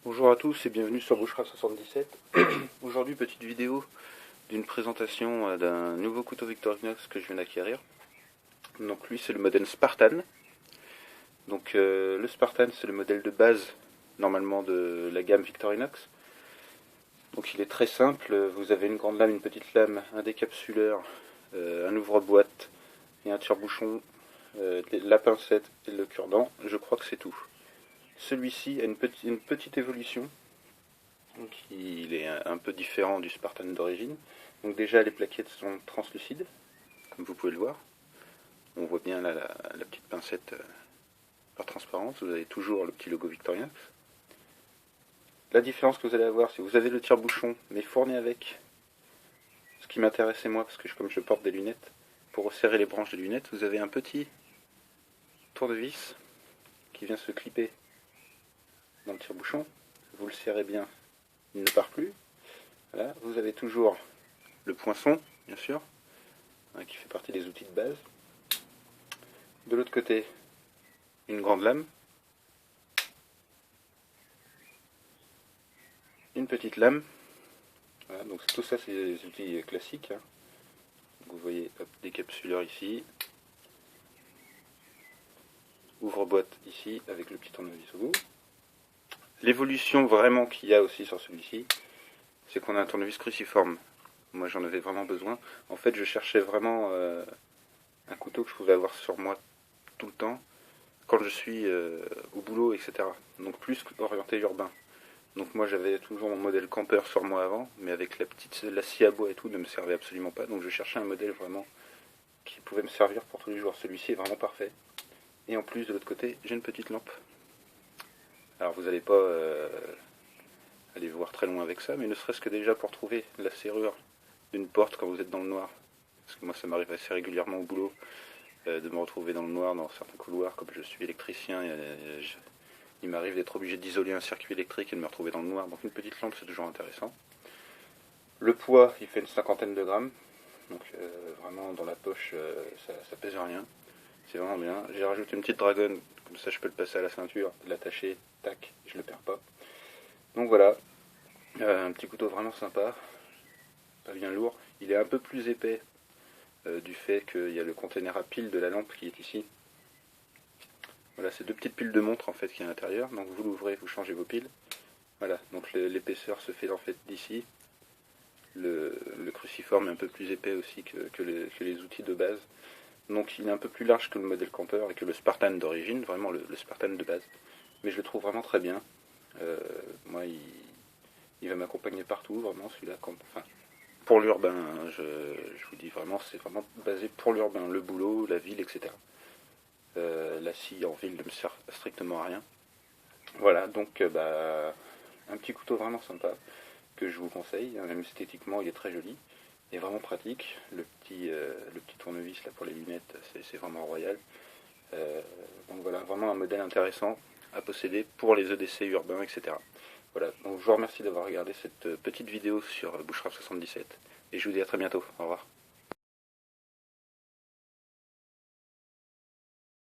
Bonjour à tous et bienvenue sur Bouchra 77. Aujourd'hui, petite vidéo d'une présentation d'un nouveau couteau Victorinox que je viens d'acquérir. Donc lui, c'est le modèle Spartan. Donc le Spartan, c'est le modèle de base normalement de la gamme Victorinox. Donc il est très simple. Vous avez une grande lame, une petite lame, un décapsuleur, un ouvre-boîte et un tire-bouchon, la pincette et le cure-dent. Je crois que c'est tout. Celui-ci a une petite évolution. Donc il est un peu différent du Spartan d'origine. Donc déjà les plaquettes sont translucides, comme vous pouvez le voir. On voit bien là la petite pincette par transparence. Vous avez toujours le petit logo Victorinox. La différence que vous allez avoir, c'est que vous avez le tire-bouchon, mais fourni avec ce qui m'intéressait moi, parce que comme je porte des lunettes, pour resserrer les branches de lunettes, vous avez un petit tournevis qui vient se clipper dans le tire-bouchon. Vous le serrez bien, il ne part plus. Voilà, vous avez toujours le poinçon, bien sûr, qui fait partie des outils de base. De l'autre côté, une grande lame, une petite lame. Voilà, donc tout ça, c'est des outils classiques. Vous voyez, hop, décapsuleur ici, ouvre-boîte ici, avec le petit tournevis au bout. L'évolution vraiment qu'il y a aussi sur celui-ci, c'est qu'on a un tournevis cruciforme. Moi, j'en avais vraiment besoin. En fait, je cherchais vraiment un couteau que je pouvais avoir sur moi tout le temps, quand je suis au boulot, etc. Donc plus orienté urbain. Donc moi j'avais toujours mon modèle campeur sur moi avant, mais avec la scie à bois et tout ne me servait absolument pas. Donc je cherchais un modèle vraiment qui pouvait me servir pour tous les jours. Celui-ci est vraiment parfait. Et en plus de l'autre côté, j'ai une petite lampe. Alors vous n'allez pas aller voir très loin avec ça, mais ne serait-ce que déjà pour trouver la serrure d'une porte quand vous êtes dans le noir. Parce que moi ça m'arrive assez régulièrement au boulot de me retrouver dans le noir dans certains couloirs, comme je suis électricien, il m'arrive d'être obligé d'isoler un circuit électrique et de me retrouver dans le noir, donc une petite lampe c'est toujours intéressant. Le poids, il fait une cinquantaine de grammes, donc vraiment dans la poche ça pèse rien, c'est vraiment bien. J'ai rajouté une petite dragonne, comme ça je peux le passer à la ceinture, l'attacher, tac, je le perds pas. Donc voilà, un petit couteau vraiment sympa, pas bien lourd, il est un peu plus épais du fait qu'il y a le container à piles de la lampe qui est ici. Voilà, c'est deux petites piles de montre en fait qui est à l'intérieur, donc vous l'ouvrez, vous changez vos piles. Voilà, donc l'épaisseur se fait en fait d'ici. Le cruciforme est un peu plus épais aussi que les outils de base. Donc il est un peu plus large que le modèle campeur et que le Spartan d'origine, vraiment le Spartan de base. Mais je le trouve vraiment très bien. Moi, il va m'accompagner partout, vraiment celui-là. Enfin, pour l'urbain, hein, je vous dis vraiment, c'est vraiment basé pour l'urbain, le boulot, la ville, etc. La scie en ville ne me sert strictement à rien. Voilà, donc un petit couteau vraiment sympa que je vous conseille. Même esthétiquement, il est très joli et vraiment pratique. Le petit tournevis là pour les lunettes, c'est vraiment royal. Donc voilà, vraiment un modèle intéressant à posséder pour les EDC urbains, etc. Voilà, donc je vous remercie d'avoir regardé cette petite vidéo sur Bouchra 77 et je vous dis à très bientôt. Au revoir.